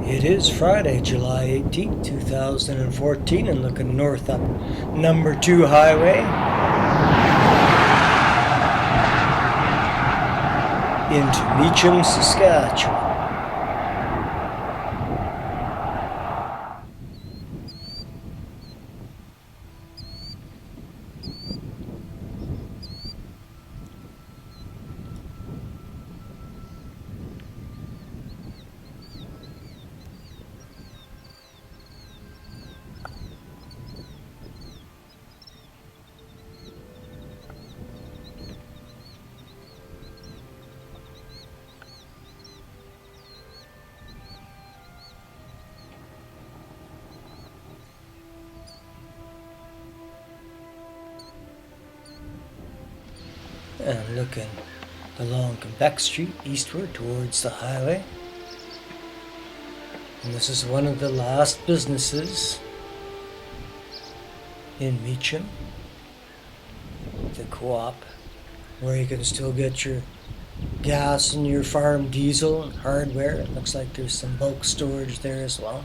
It is Friday, July 18th, 2014, and looking north up number 2 highway into Meacham, Saskatchewan. And looking along Quebec Street eastward towards the highway. And this is one of the last businesses in Meacham, the co-op, where you can still get your gas and your farm diesel and hardware. It looks like there's some bulk storage there as well.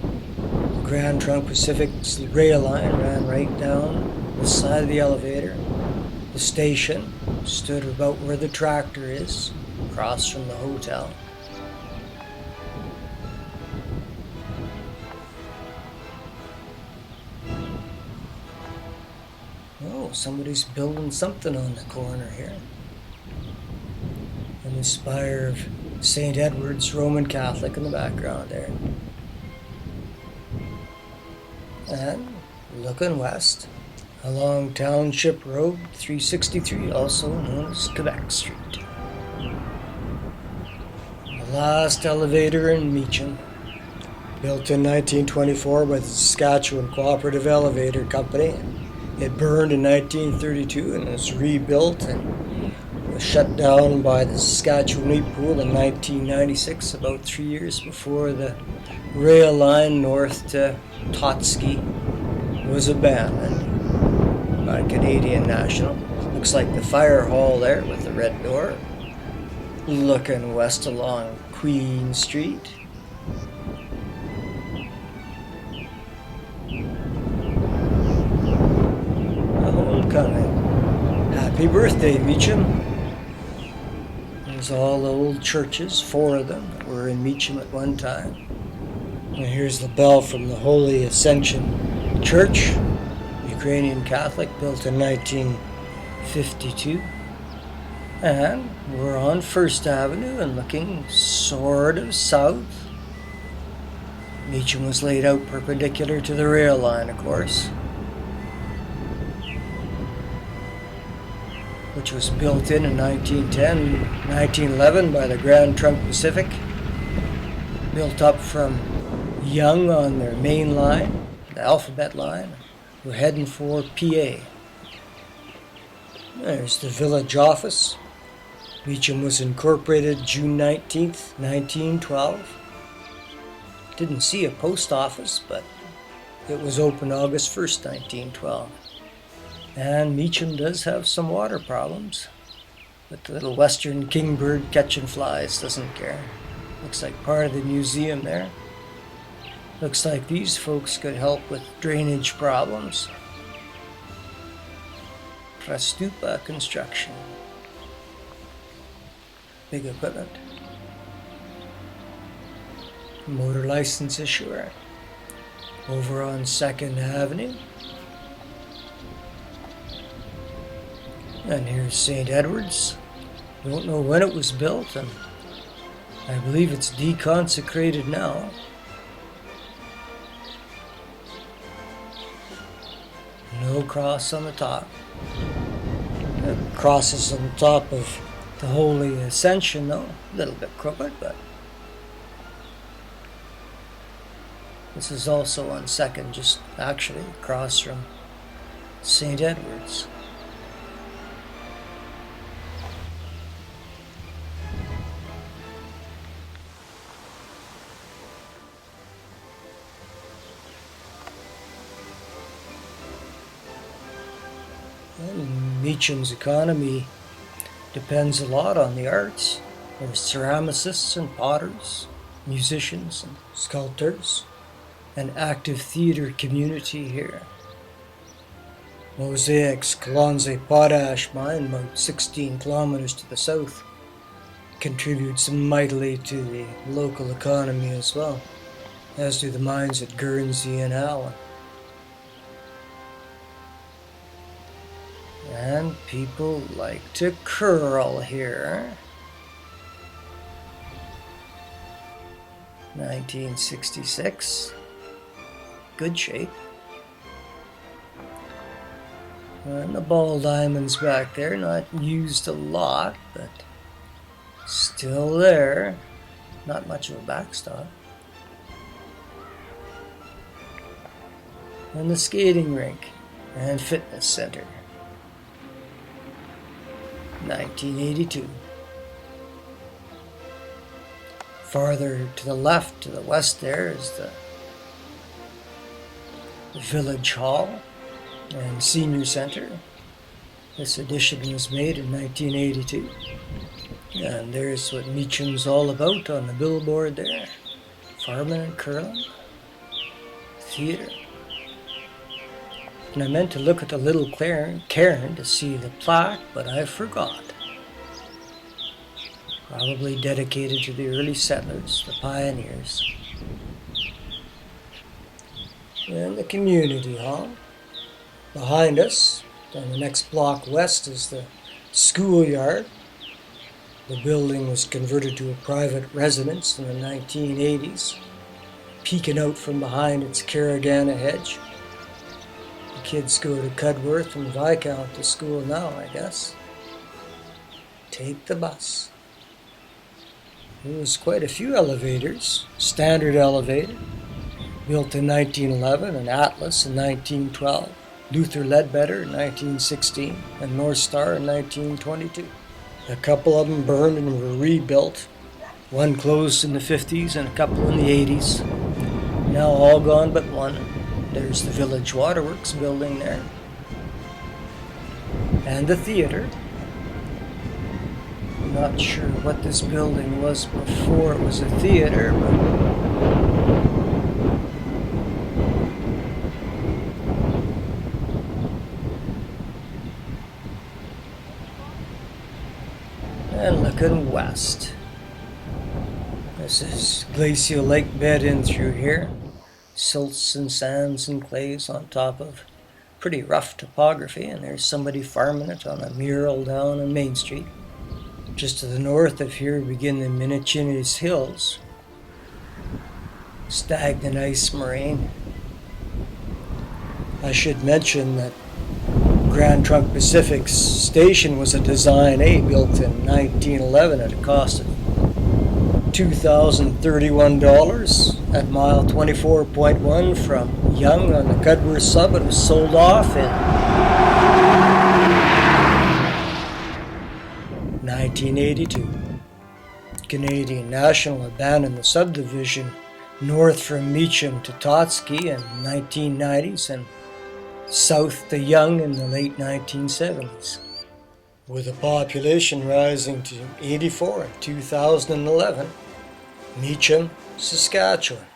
The Grand Trunk Pacific's rail line ran right down the side of the elevator. The station stood about where the tractor is, across from the hotel. Oh, somebody's building something on the corner here. And the spire of St. Edward's Roman Catholic in the background there. And looking west, along Township Road 363, also known as Quebec Street. The last elevator in Meacham, built in 1924 by the Saskatchewan Cooperative Elevator Company. It burned in 1932 and was rebuilt and was shut down by the Saskatchewan Wheat Pool in 1996, about 3 years before the rail line north to Totski was abandoned by Canadian National. Looks like the fire hall there with the red door. Looking west along Queen Street. A homecoming. Happy birthday, Meacham. There's all the old churches, 4 of them, that were in Meacham at one time. And here's the bell from the Holy Ascension Church, Ukrainian Catholic, built in 1952. And we're on 1st Avenue and looking sort of south. Meacham was laid out perpendicular to the rail line, of course, which was built in 1910, 1911 by the Grand Trunk Pacific. Built up from Yonge on their main line, the alphabet line. We're heading for PA. There's the village office. Meacham was incorporated June 19th, 1912. Didn't see a post office, but it was open August 1st, 1912. And Meacham does have some water problems, but the little western kingbird catching flies doesn't care. Looks like part of the museum there. Looks like these folks could help with drainage problems. Prastupa Construction. Big equipment. Motor license issuer. Over on 2nd Avenue. And here's St. Edward's. Don't know when it was built, and I believe it's deconsecrated now. No cross on the top. The cross is on the top of the Holy Ascension, though. A little bit crooked, but this is also on 2nd, just actually across from St. Edward's. Meacham's economy depends a lot on the arts. There's ceramicists and potters, musicians and sculptors, an active theatre community here. Mosaic's Kalonze potash mine, about 16 kilometers to the south, contributes mightily to the local economy as well, as do the mines at Guernsey and Allen. And people like to curl here. 1966. Good shape. And the ball diamonds back there, not used a lot, but still there. Not much of a backstop. And the skating rink and fitness center. 1982. Farther to the left, to the west there, is the Village Hall and Senior Center. This addition was made in 1982. And there's what Meacham's all about on the billboard there. Farming and curling. Theatre. And I meant to look at the little cairn to see the plaque, but I forgot. Probably dedicated to the early settlers, the pioneers. And the community hall. Behind us, on the next block west, is the schoolyard. The building was converted to a private residence in the 1980s, peeking out from behind its Carragana hedge. The kids go to Cudworth and Viscount to school now, I guess. Take the bus. There was quite a few elevators. Standard elevator, built in 1911, and Atlas in 1912. Luther Ledbetter in 1916, and North Star in 1922. A couple of them burned and were rebuilt. One closed in the 50s and a couple in the 80s. Now all gone but one. There's the Village Waterworks building there. And the theatre. Not sure what this building was before it was a theatre, but and looking west. This is glacial lake bed in through here. Silts and sands and clays on top of pretty rough topography, and there's somebody farming it on a mural down on Main Street. Just to the north of here begin the Minnechinis Hills. Stagnant ice moraine. I should mention that Grand Trunk Pacific Station was a Design A built in 1911 at a cost of $2,031 at mile 24.1 from Young on the Cudworth Sub. It was sold off in 1982. Canadian National abandoned the subdivision north from Meacham to Totsky in the 1990s and south to Young in the late 1970s, with the population rising to 84 in 2011. Meacham, Saskatchewan.